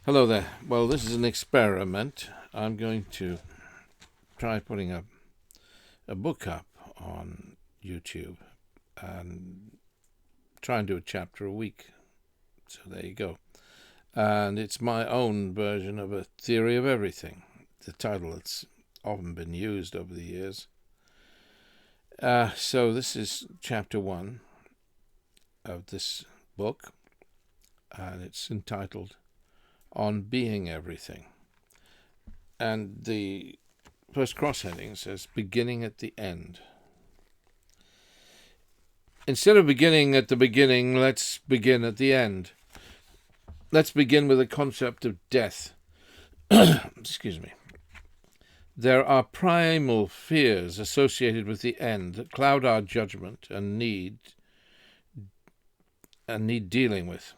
Hello there. Well, this is an experiment. I'm going to try putting a book up on YouTube and try and do a chapter a week. So there you go. And it's my own version of a theory of everything. The title that's often been used over the years. So this is chapter 1 of this book, and it's entitled On Being Everything. And the first cross-heading says, beginning at the end. Instead of beginning at the beginning, let's begin at the end. Let's begin with the concept of death. Excuse me. There are primal fears associated with the end that cloud our judgment and need dealing with.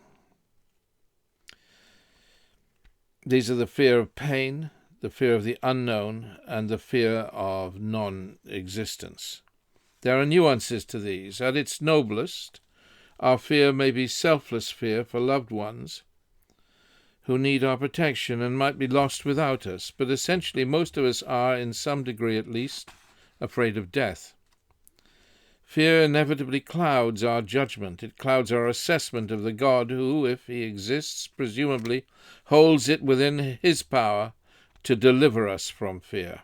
These are the fear of pain, the fear of the unknown, and the fear of non-existence. There are nuances to these. At its noblest, our fear may be selfless fear for loved ones who need our protection and might be lost without us, but essentially most of us are, in some degree at least, afraid of death. Fear inevitably clouds our judgment. It clouds our assessment of the God who, if he exists, presumably holds it within his power to deliver us from fear.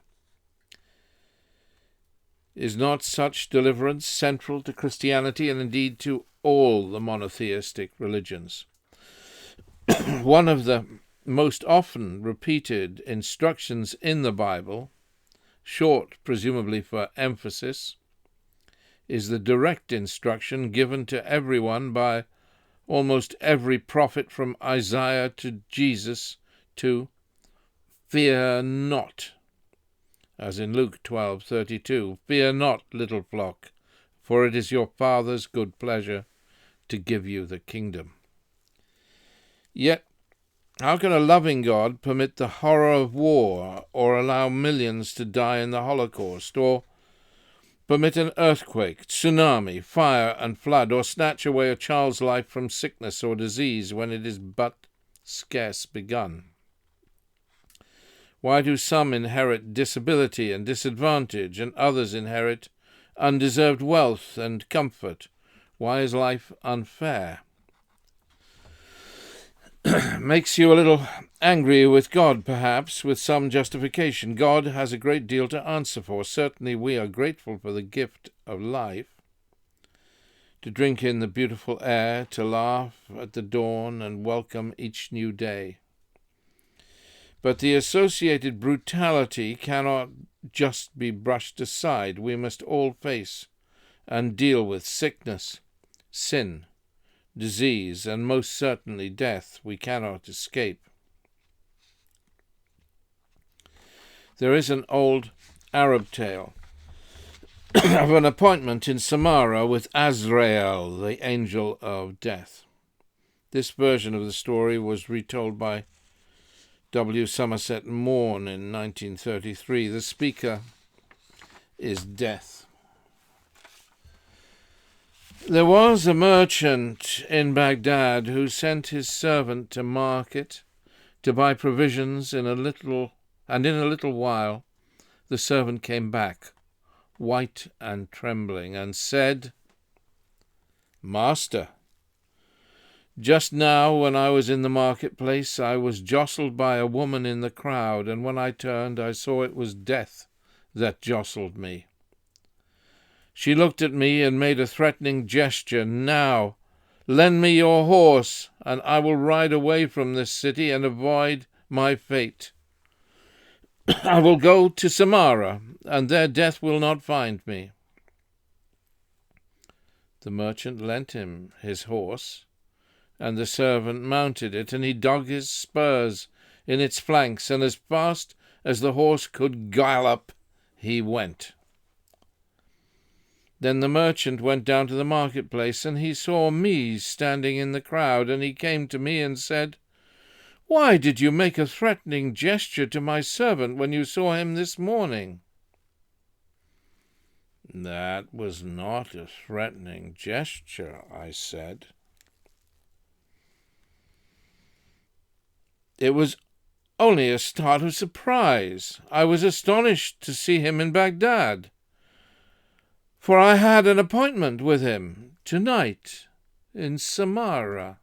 Is not such deliverance central to Christianity and indeed to all the monotheistic religions? One of the most often repeated instructions in the Bible, short presumably for emphasis, is the direct instruction given to everyone by almost every prophet from Isaiah to Jesus to fear not, as in Luke 12:32, fear not, little flock, for it is your Father's good pleasure to give you the kingdom. Yet, how can a loving God permit the horror of war, or allow millions to die in the Holocaust, or permit an earthquake, tsunami, fire, and flood, or snatch away a child's life from sickness or disease when it is but scarce begun? Why do some inherit disability and disadvantage, and others inherit undeserved wealth and comfort? Why is life unfair? Makes you a little angry with God, perhaps, with some justification. God has a great deal to answer for. Certainly we are grateful for the gift of life, to drink in the beautiful air, to laugh at the dawn and welcome each new day. But the associated brutality cannot just be brushed aside. We must all face and deal with sickness, sin, disease, and most certainly death. We cannot escape. There is an old Arab tale of an appointment in Samara with Azrael, the angel of death. This version of the story was retold by W. Somerset Maugham in 1933. The speaker is Death. There was a merchant in Baghdad who sent his servant to market to buy provisions in a little while the servant came back, white and trembling, and said, "Master, just now when I was in the marketplace I was jostled by a woman in the crowd, and when I turned I saw it was Death that jostled me. She looked at me and made a threatening gesture. 'Now, lend me your horse, and I will ride away from this city and avoid my fate. I will go to Samara, and there death will not find me.' The merchant lent him his horse, and the servant mounted it, and he dug his spurs in its flanks, and as fast as the horse could gallop, he went. Then the merchant went down to the marketplace, and he saw me standing in the crowd, and he came to me and said, 'Why did you make a threatening gesture to my servant when you saw him this morning?' 'That was not a threatening gesture,' I said. It was only a start of surprise. I was astonished to see him in Baghdad, for I had an appointment with him tonight in Samara.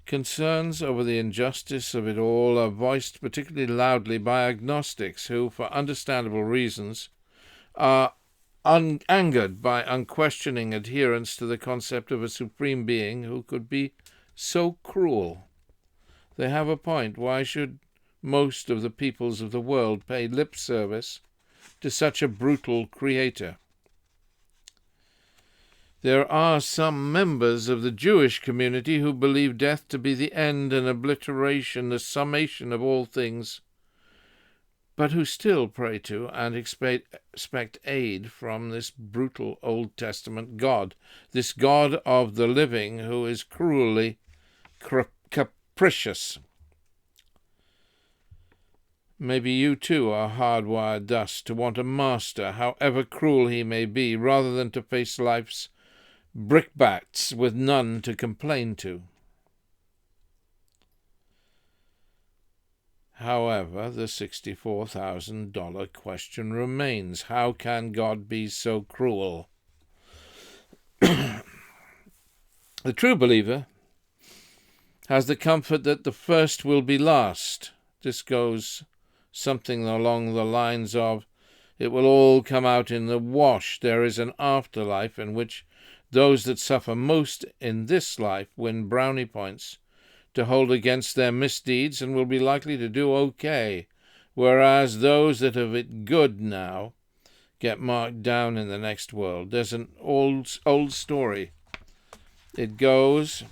Concerns over the injustice of it all are voiced particularly loudly by agnostics who, for understandable reasons, are angered by unquestioning adherence to the concept of a supreme being who could be so cruel. They have a point. Why should most of the peoples of the world pay lip service to such a brutal creator? There are some members of the Jewish community who believe death to be the end and obliteration, the summation of all things, but who still pray to and expect aid from this brutal Old Testament God, this God of the living who is cruelly capricious. Maybe you too are hardwired thus to want a master, however cruel he may be, rather than to face life's brickbats with none to complain to. However, the $64,000 question remains. How can God be so cruel? The true believer has the comfort that the first will be last. This goes something along the lines of, it will all come out in the wash. There is an afterlife in which those that suffer most in this life win brownie points to hold against their misdeeds and will be likely to do okay, whereas those that have it good now get marked down in the next world. There's an old story. It goes,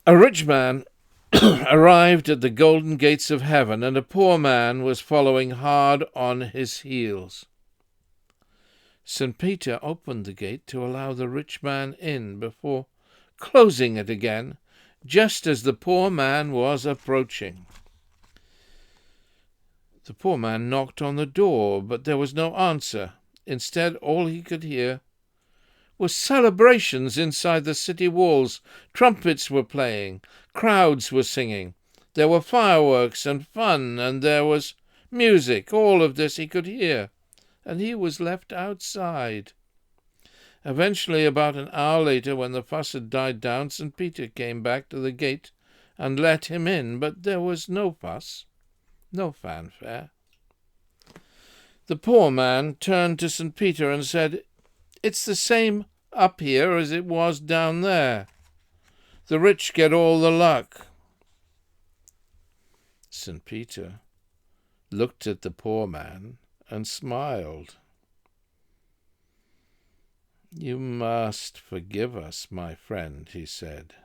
a rich man arrived at the golden gates of heaven, and a poor man was following hard on his heels. St. Peter opened the gate to allow the rich man in before closing it again, just as the poor man was approaching. The poor man knocked on the door, but there was no answer. Instead, all he could hear were celebrations inside the city walls. Trumpets were playing, crowds were singing, there were fireworks and fun, and there was music. All of this he could hear, and he was left outside. Eventually, about an hour later, when the fuss had died down, St. Peter came back to the gate and let him in, but there was no fuss, no fanfare. The poor man turned to St. Peter and said, "It's the same up here as it was down there. The rich get all the luck." St. Peter looked at the poor man and smiled. "You must forgive us, my friend," he said.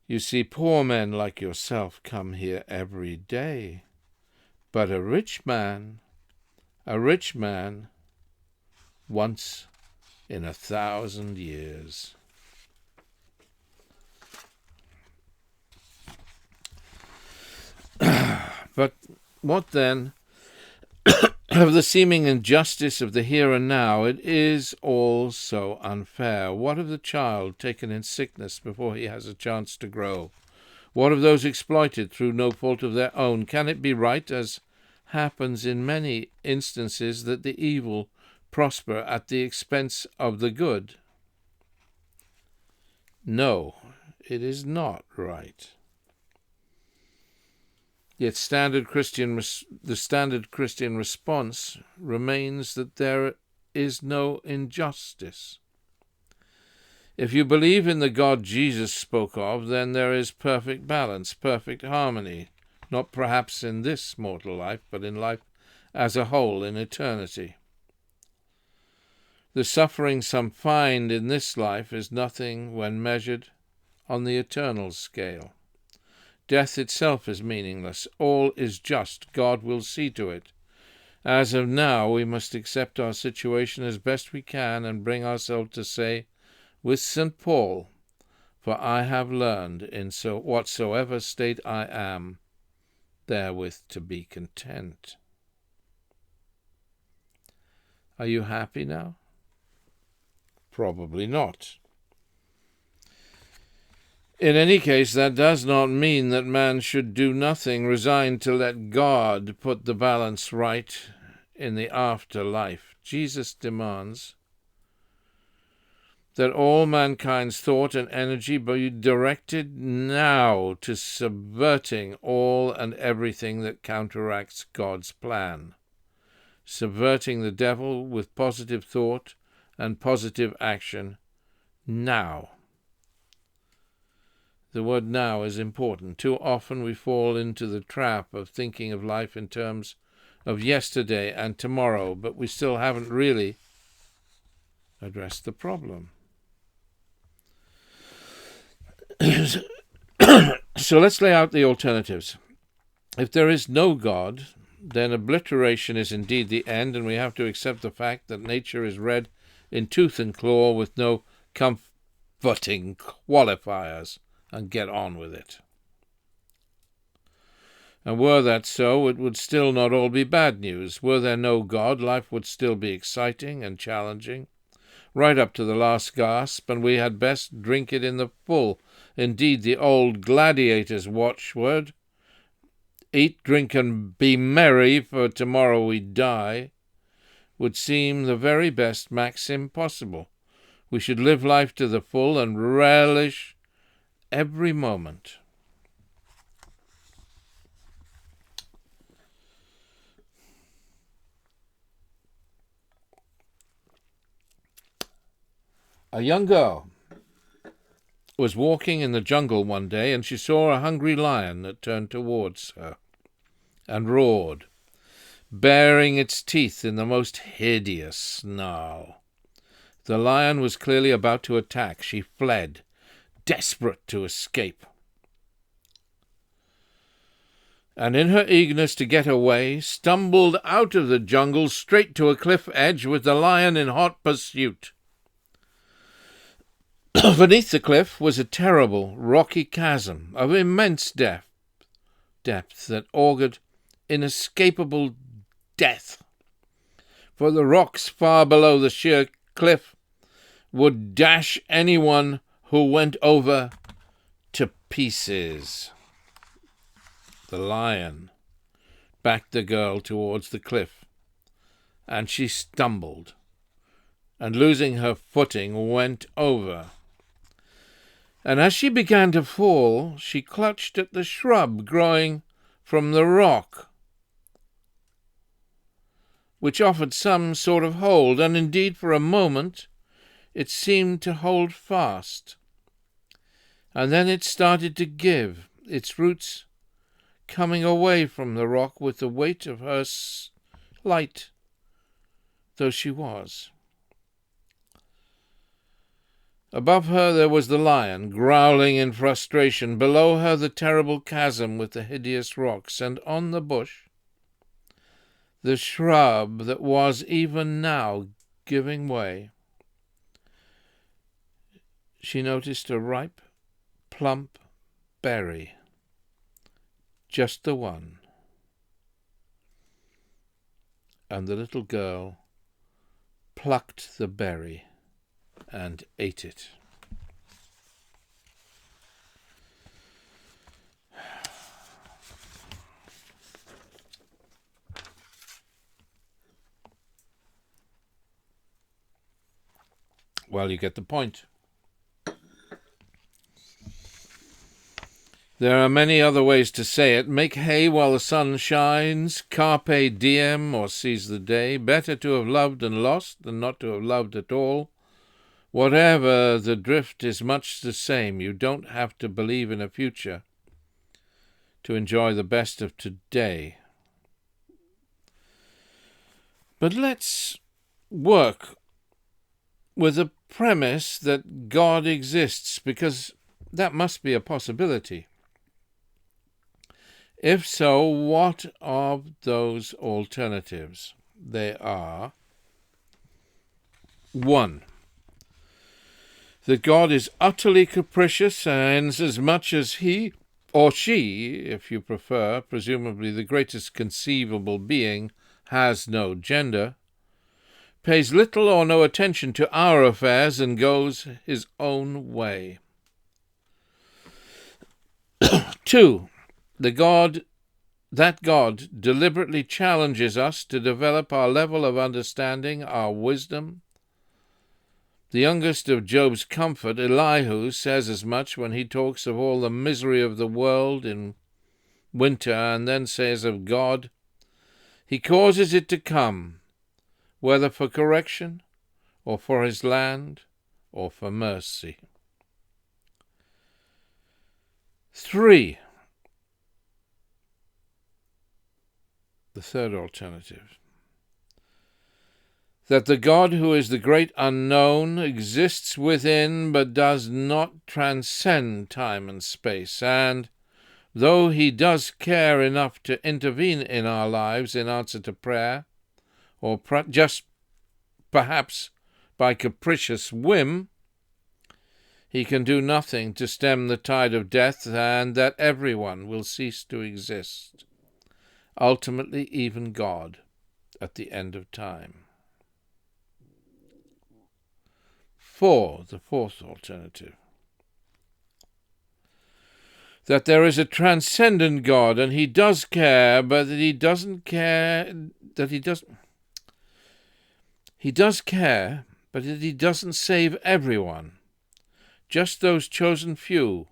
"You see, poor men like yourself come here every day, but a rich man, once in 1,000 years." But what then of the seeming injustice of the here and now? It is all so unfair. What of the child taken in sickness before he has a chance to grow? What of those exploited through no fault of their own? Can it be right, as happens in many instances, that the evil prosper at the expense of the good? No, it is not right. Yet the standard Christian response remains that there is no injustice. If you believe in the God Jesus spoke of, then there is perfect balance, perfect harmony, not perhaps in this mortal life, but in life as a whole, in eternity. The suffering some find in this life is nothing when measured on the eternal scale. Death itself is meaningless. All is just. God will see to it. As of now, we must accept our situation as best we can and bring ourselves to say, with St. Paul, "For I have learned in whatsoever state I am, therewith to be content." Are you happy now? Probably not. In any case, that does not mean that man should do nothing, resigned to let God put the balance right in the afterlife. Jesus demands that all mankind's thought and energy be directed now to subverting all and everything that counteracts God's plan, subverting the devil with positive thought and positive action now. The word now is important. Too often we fall into the trap of thinking of life in terms of yesterday and tomorrow, but we still haven't really addressed the problem. So let's lay out the alternatives. If there is no God, then obliteration is indeed the end, and we have to accept the fact that nature is red in tooth and claw with no comforting qualifiers, and get on with it. And were that so, it would still not all be bad news. Were there no God, life would still be exciting and challenging, right up to the last gasp, and we had best drink it in the full. Indeed, the old gladiator's watchword, "Eat, drink, and be merry, for tomorrow we die," would seem the very best maxim possible. We should live life to the full and relish every moment. A young girl was walking in the jungle one day, and she saw a hungry lion that turned towards her and roared, baring its teeth in the most hideous snarl. The lion was clearly about to attack. She fled, desperate to escape. And in her eagerness to get away, stumbled out of the jungle straight to a cliff edge with the lion in hot pursuit. Beneath the cliff was a terrible, rocky chasm of immense depth that augured inescapable death, for the rocks far below the sheer cliff would dash anyone who went over to pieces. The lion backed the girl towards the cliff, and she stumbled, and losing her footing, went over. And as she began to fall, she clutched at the shrub growing from the rock, which offered some sort of hold, and indeed for a moment it seemed to hold fast. And then it started to give, its roots coming away from the rock with the weight of her, light though she was. Above her there was the lion, growling in frustration. Below her the terrible chasm with the hideous rocks, and on the bush the shrub that was even now giving way. She noticed a ripe, plump berry, just the one, and the little girl plucked the berry and ate it. Well, you get the point. There are many other ways to say it. Make hay while the sun shines, carpe diem, or seize the day. Better to have loved and lost than not to have loved at all. Whatever the drift is much the same. You don't have to believe in a future to enjoy the best of today. But let's work with the premise that God exists, because that must be a possibility. If so, what of those alternatives? They are: 1. That God is utterly capricious, and as much as he or she, if you prefer, presumably the greatest conceivable being, has no gender, pays little or no attention to our affairs and goes his own way. 2. That God deliberately challenges us to develop our level of understanding, our wisdom. The youngest of Job's comfort, Elihu, says as much when he talks of all the misery of the world in winter, and then says of God, He causes it to come, whether for correction, or for his land, or for mercy. 3. The third alternative. That the God who is the great unknown exists within but does not transcend time and space, and though he does care enough to intervene in our lives in answer to prayer, or just perhaps by capricious whim, he can do nothing to stem the tide of death, and that everyone will cease to exist, ultimately even God, at the end of time. 4. The fourth alternative. That there is a transcendent God, and he does care, but that he doesn't care, He does care, but that he doesn't save everyone, just those chosen few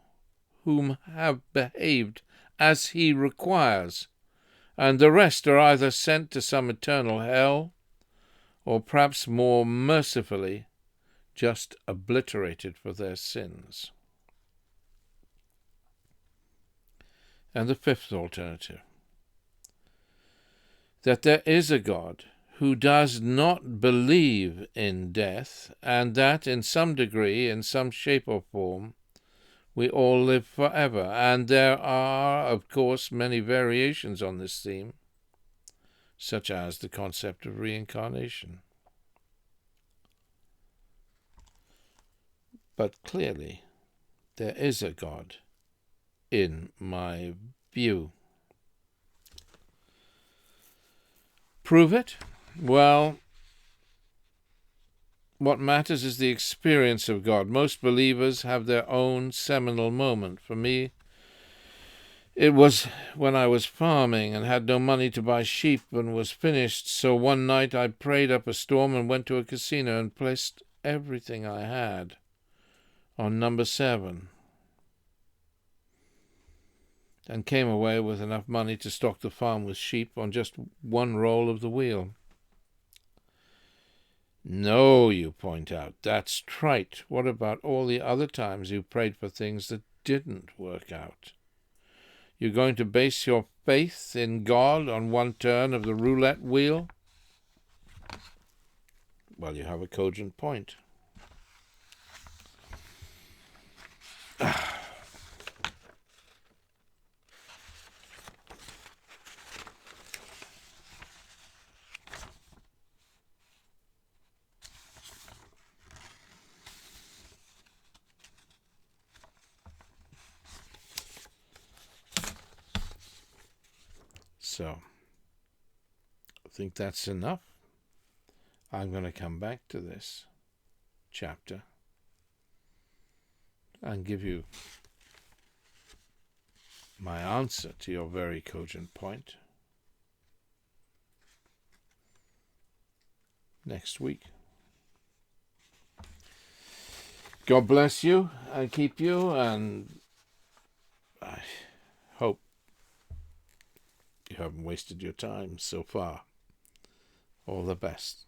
whom have behaved as he requires, and the rest are either sent to some eternal hell, or perhaps more mercifully, just obliterated for their sins. And the fifth alternative. That there is a God who does not believe in death, and that in some degree, in some shape or form, we all live forever. And there are, of course, many variations on this theme, such as the concept of reincarnation. But clearly, there is a God, in my view. Prove it? Well, what matters is the experience of God. Most believers have their own seminal moment. For me, it was when I was farming and had no money to buy sheep and was finished, so one night I prayed up a storm and went to a casino and placed everything I had on number 7, and came away with enough money to stock the farm with sheep on just one roll of the wheel. No, you point out, that's trite. What about all the other times you prayed for things that didn't work out? You're going to base your faith in God on one turn of the roulette wheel? Well, you have a cogent point. So, I think that's enough. I'm going to come back to this chapter and give you my answer to your very cogent point next week. God bless you and keep you, and I hope you haven't wasted your time so far. All the best.